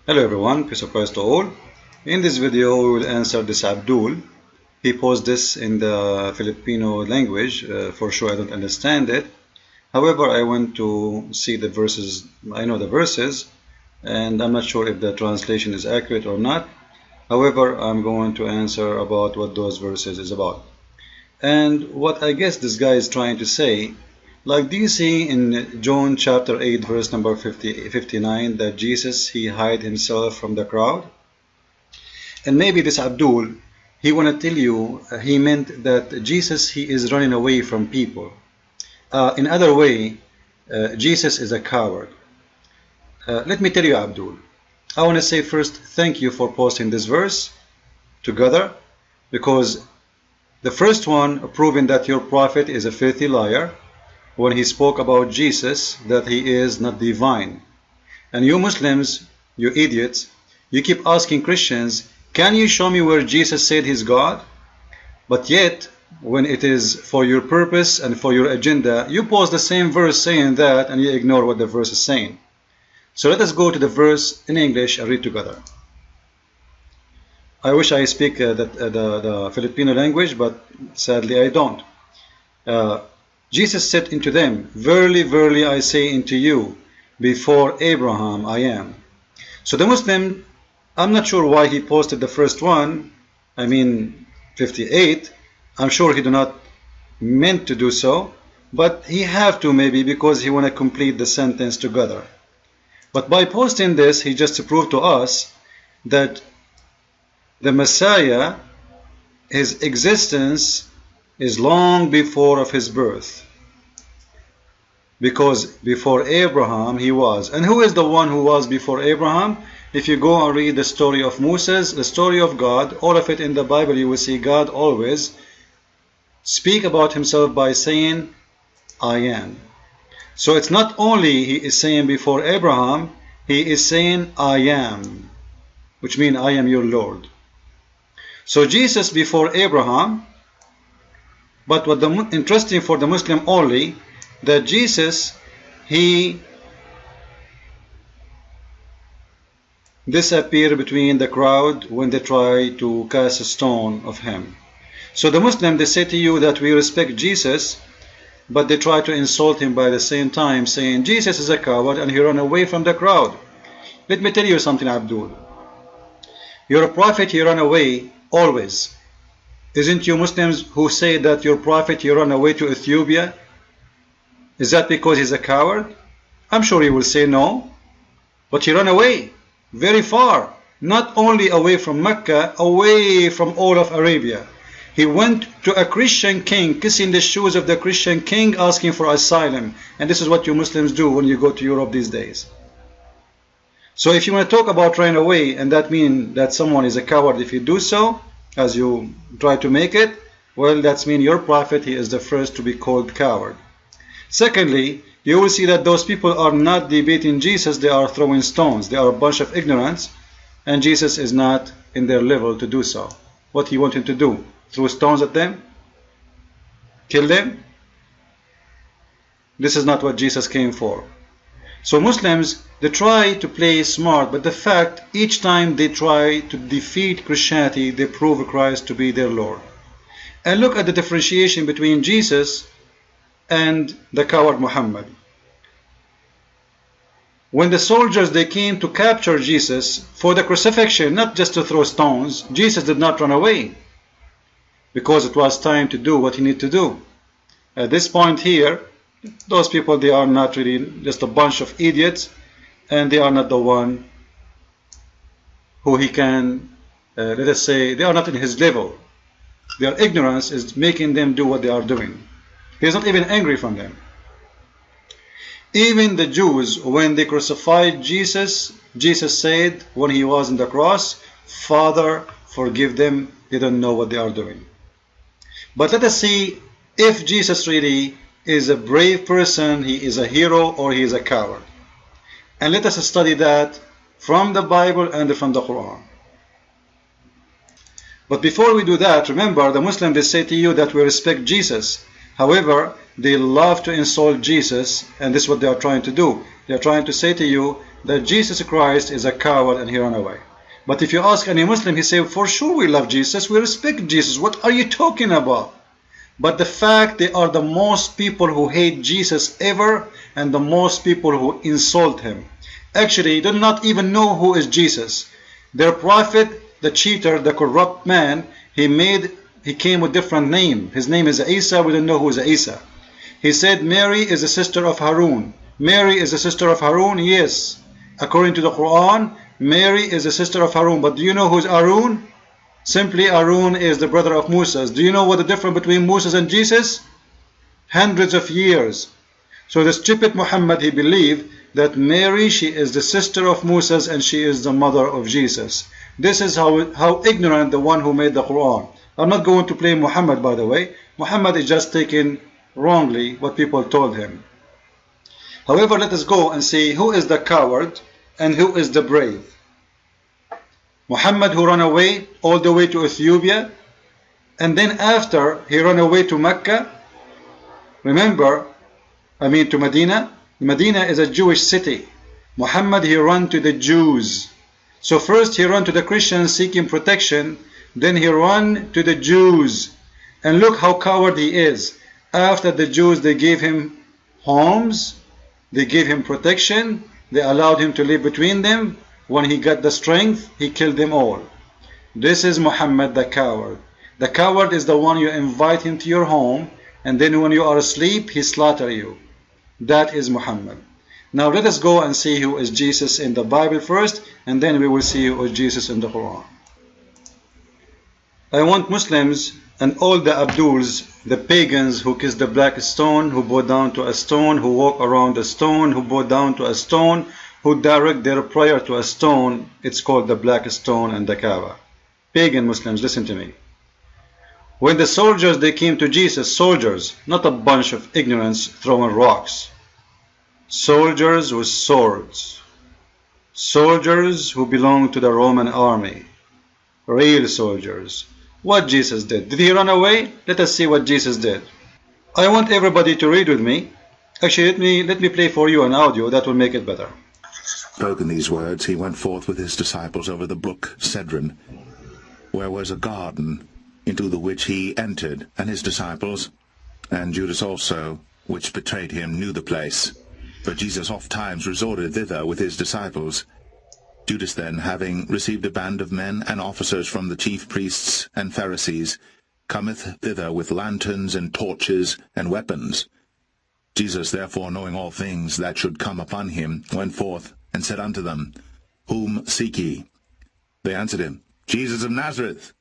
Hello everyone, peace of Christ to all. In this video we will answer this Abdul. He posed this in the Filipino language. For sure I don't understand it. However, I went to see the verses. I know the verses and I'm not sure if the translation is accurate or not. However, I'm going to answer about what those verses is about. And what I guess this guy is trying to say, like, do you see in John chapter 8 verse number 59 that Jesus, he hid himself from the crowd? And maybe this Abdul, he want to tell you, he meant that Jesus, he is running away from people. In other way, Jesus is a coward. Let me tell you, Abdul, I want to say first, thank you for posting this verse together, because the first one proving that your prophet is a filthy liar when he spoke about Jesus, that he is not divine. And you Muslims, you idiots, you keep asking Christians, can you show me where Jesus said he's God? But yet, when it is for your purpose and for your agenda, you post the same verse saying that and you ignore what the verse is saying. So let us go to the verse in English and read together. I wish I speak the Filipino language, but sadly I don't. Jesus said unto them, verily, verily, I say unto you, before Abraham I am. So the Muslim, I'm not sure why he posted the first one, I mean 58. I'm sure he do not meant to do so, but he have to maybe because he want to complete the sentence together. But by posting this, he just proved to us that the Messiah, his existence is long before of his birth, because before Abraham he was. And who is the one who was before Abraham? If you go and read the story of Moses, the story of God, all of it in the Bible, you will see God always speak about himself by saying, I am. So it's not only he is saying before Abraham, he is saying I am, which means I am your Lord. So Jesus before Abraham. But what the interesting for the Muslim only, that Jesus, he disappeared between the crowd when they try to cast a stone of him. So the Muslim, they say to you that we respect Jesus, but they try to insult him by the same time, saying Jesus is a coward and he ran away from the crowd. Let me tell you something, Abdul. You're a prophet, he ran away always. Isn't you Muslims who say that your prophet, he ran away to Ethiopia? Is that because he's a coward? I'm sure he will say no. But he ran away very far. Not only away from Mecca, away from all of Arabia. He went to a Christian king, kissing the shoes of the Christian king, asking for asylum. And this is what you Muslims do when you go to Europe these days. So if you want to talk about running away, and that means that someone is a coward if you do so, as you try to make it, well, that's mean your prophet, he is the first to be called coward. Secondly, you will see that those people are not debating Jesus, they are throwing stones. They are a bunch of ignorants, and Jesus is not in their level to do so. What he wanted to do? Throw stones at them? Kill them? This is not what Jesus came for. So Muslims, they try to play smart, but the fact, each time they try to defeat Christianity, they prove Christ to be their Lord. And look at the differentiation between Jesus and the coward Muhammad. When the soldiers, they came to capture Jesus for the crucifixion, not just to throw stones, Jesus did not run away, because it was time to do what he needed to do. At this point here, those people, they are not really just a bunch of idiots, and they are not the one who he can, let us say, they are not in his level. Their ignorance is making them do what they are doing. He is not even angry from them. Even the Jews, when they crucified Jesus, Jesus said when he was on the cross, Father, forgive them, they don't know what they are doing. But let us see if Jesus really is a brave person, he is a hero, or he is a coward. And let us study that from the Bible and from the Quran. But before we do that, remember, the Muslims, they say to you that we respect Jesus. However, they love to insult Jesus, and this is what they are trying to do. They are trying to say to you that Jesus Christ is a coward and he ran away. But if you ask any Muslim, he say, for sure we love Jesus, we respect Jesus. What are you talking about? But the fact they are the most people who hate Jesus ever, and the most people who insult him. Actually, they do not even know who is Jesus. Their prophet, the cheater, the corrupt man, he came with different name. His name is Isa. We don't know who is Isa. He said Mary is a sister of Harun. Mary is a sister of Harun? Yes. According to the Quran, Mary is a sister of Harun. But do you know who is Harun? Simply Harun is the brother of Moses. Do you know what the difference between Moses and Jesus? Hundreds of years. So the stupid Muhammad, he believed that Mary, she is the sister of Moses and she is the mother of Jesus. This is how ignorant the one who made the Quran. I'm not going to blame Muhammad, by the way. Muhammad is just taking wrongly what people told him. However, let us go and see who is the coward and who is the brave. Muhammad, who ran away all the way to Ethiopia, and then after he ran away to Mecca. Remember, to Medina. Medina is a Jewish city. Muhammad, he ran to the Jews. So first he ran to the Christians seeking protection, then he ran to the Jews. And look how coward he is. After the Jews, they gave him homes, they gave him protection, they allowed him to live between them. When he got the strength, he killed them all. This is Muhammad, the coward. The coward is the one you invite into your home, and then when you are asleep, he slaughter you. That is Muhammad. Now let us go and see who is Jesus in the Bible first, and then we will see who is Jesus in the Quran. I want Muslims and all the Abduls, the pagans who kiss the black stone, who bow down to a stone, who walk around a stone, who bow down to a stone, who direct their prayer to a stone, it's called the black stone and the Kaaba. Pagan Muslims, listen to me. When the soldiers, they came to Jesus, soldiers, not a bunch of ignorants throwing rocks. Soldiers with swords. Soldiers who belong to the Roman army. Real soldiers. What Jesus did? Did he run away? Let us see what Jesus did. I want everybody to read with me. Actually, let me play for you an audio that will make it better. Spoken these words, he went forth with his disciples over the brook Cedron, where was a garden, into the which he entered, and his disciples, and Judas also, which betrayed him, knew the place. For Jesus ofttimes resorted thither with his disciples. Judas then, having received a band of men and officers from the chief priests and Pharisees, cometh thither with lanterns and torches and weapons. Jesus therefore, knowing all things that should come upon him, went forth, and said unto them, Whom seek ye? They answered him, Jesus of Nazareth.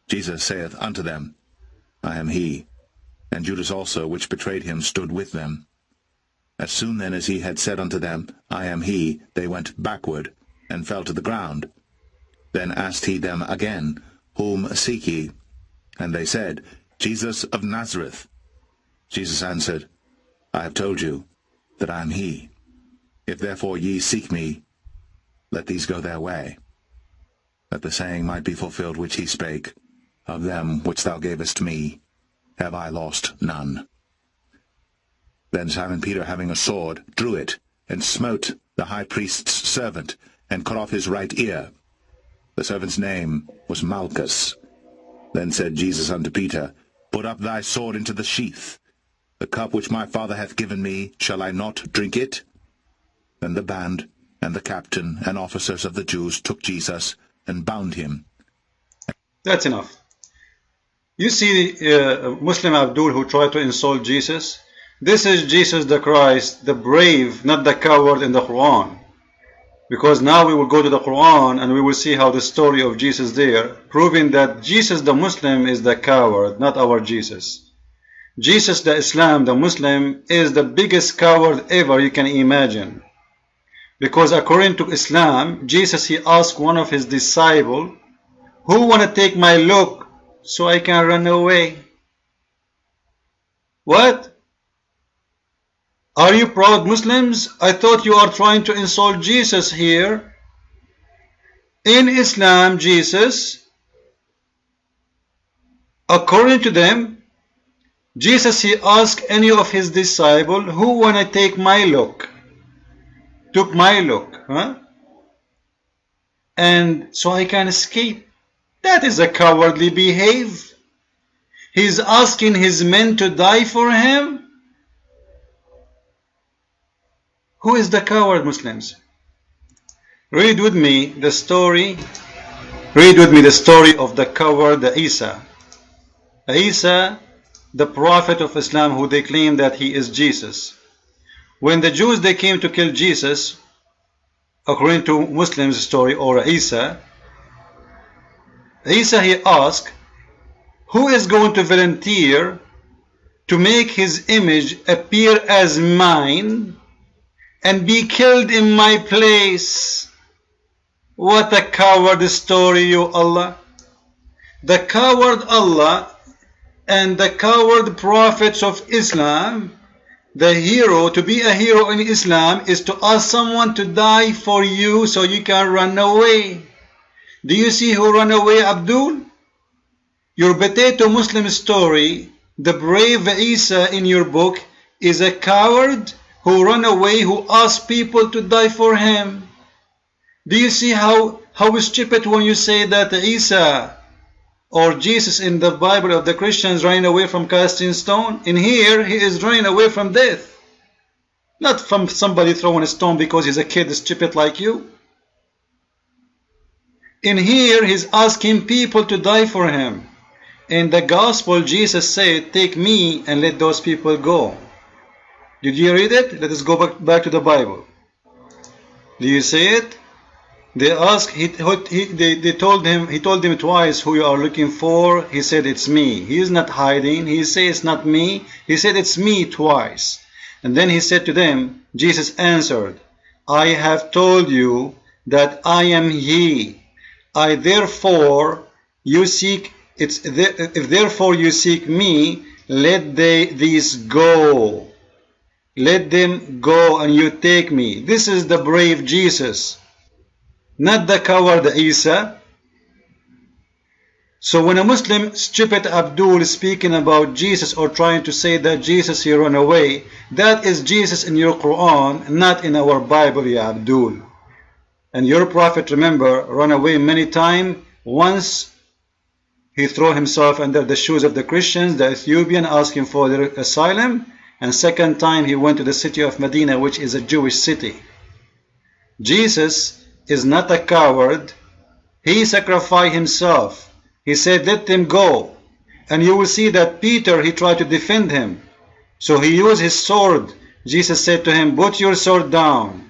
Jesus saith unto them, I am he. And Judas also, which betrayed him, stood with them. As soon then as he had said unto them, I am he, they went backward, and fell to the ground. Then asked he them again, Whom seek ye? And they said, Jesus of Nazareth. Jesus answered, I have told you that I am he. If therefore ye seek me, let these go their way, that the saying might be fulfilled which he spake, Of them which thou gavest me have I lost none. Then Simon Peter, having a sword, drew it, and smote the high priest's servant, and cut off his right ear. The servant's name was Malchus. Then said Jesus unto Peter, Put up thy sword into the sheath. The cup which my Father hath given me, shall I not drink it? Then the band, and the captain, and officers of the Jews took Jesus, and bound him. That's enough. You see Muslim Abdul who tried to insult Jesus? This is Jesus the Christ, the brave, not the coward in the Quran. Because now we will go to the Quran and we will see how the story of Jesus there, proving that Jesus the Muslim is the coward, not our Jesus. Jesus the Islam, the Muslim, is the biggest coward ever you can imagine. Because according to Islam, Jesus, he asked one of his disciples, Who want to take my look so I can run away? What? Are you proud Muslims? I thought you are trying to insult Jesus here. In Islam, Jesus, according to them, Jesus, he asked any of his disciples, who wanna take my look? Took my look, huh? And so I can escape. That is a cowardly behavior. He's asking his men to die for him. Who is the coward, Muslims? Read with me the story. Read with me the story of the coward Isa. Isa, the prophet of Islam, who they claim that he is Jesus. When the Jews, they came to kill Jesus, according to Muslims' story, or Isa, he asked, who is going to volunteer to make his image appear as mine and be killed in my place? What a coward story, you Allah. The coward Allah and the coward prophets of Islam, the hero, to be a hero in Islam is to ask someone to die for you so you can run away. Do you see who ran away, Abdul? Your potato Muslim story, the brave Isa in your book, is a coward who ran away, who asked people to die for him. Do you see how stupid when you say that Isa or Jesus in the Bible of the Christians ran away from casting stone? In here, he is running away from death. Not from somebody throwing a stone because he's a kid stupid like you. In here, he's asking people to die for him. In the gospel, Jesus said, take me and let those people go. Did you read it? Let us go back to the Bible. Do you see it? They asked, he told him twice who you are looking for. He said, it's me. He is not hiding. He said, it's not me. He said, it's me twice. And then he said to them, Jesus answered, I have told you that I am he. I therefore you seek if therefore you seek me, let these go. Let them go and you take me. This is the brave Jesus, not the coward Isa. So when a Muslim stupid Abdul is speaking about Jesus or trying to say that Jesus he ran away, that is Jesus in your Quran, not in our Bible, ya Abdul. And your prophet, remember, ran away many times. Once he threw himself under the shoes of the Christians, the Ethiopian, asking for their asylum. And second time he went to the city of Medina, which is a Jewish city. Jesus is not a coward. He sacrificed himself. He said, let them go. And you will see that Peter, he tried to defend him. So he used his sword. Jesus said to him, put your sword down.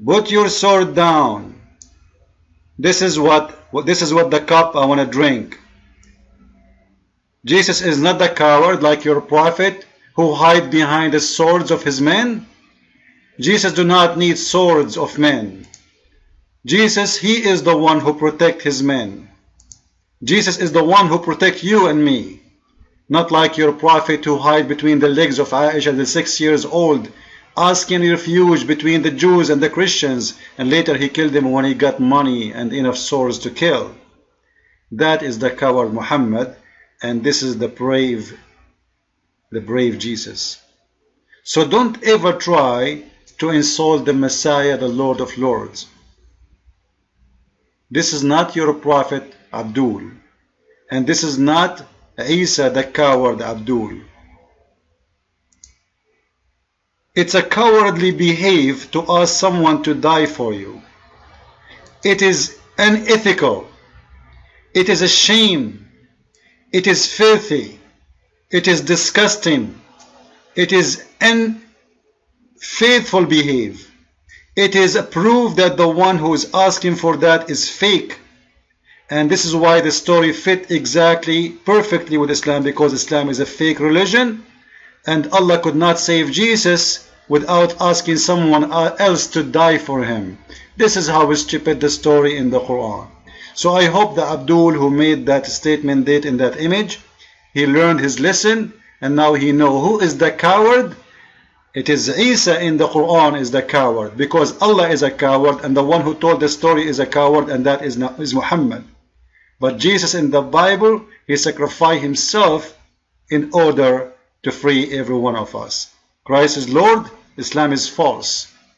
Put your sword down. This is what the cup I want to drink. Jesus is not a coward like your prophet who hide behind the swords of his men. Jesus do not need swords of men. Jesus, he is the one who protect his men. Jesus is the one who protect you and me. Not like your prophet who hide between the legs of Aisha, the 6 years old, asking refuge between the Jews and the Christians, and later he killed them when he got money and enough swords to kill. That is the coward Muhammad, and this is the brave Jesus. So don't ever try to insult the Messiah, the Lord of Lords. This is not your prophet Abdul, and this is not Isa the coward Abdul. It's a cowardly behave to ask someone to die for you. It is unethical. It is a shame. It is filthy. It is disgusting. It is unfaithful behave. It is a proof that the one who is asking for that is fake. And this is why the story fit exactly perfectly with Islam, because Islam is a fake religion. And Allah could not save Jesus without asking someone else to die for him. This is how stupid the story in the Quran. So I hope the Abdul who made that statement did in that image, he learned his lesson, and now he know who is the coward. It is Isa in the Quran is the coward, because Allah is a coward, and the one who told the story is a coward, and that is Muhammad. But Jesus in the Bible, he sacrificed himself in order to free every one of us. Christ is Lord, Islam is false.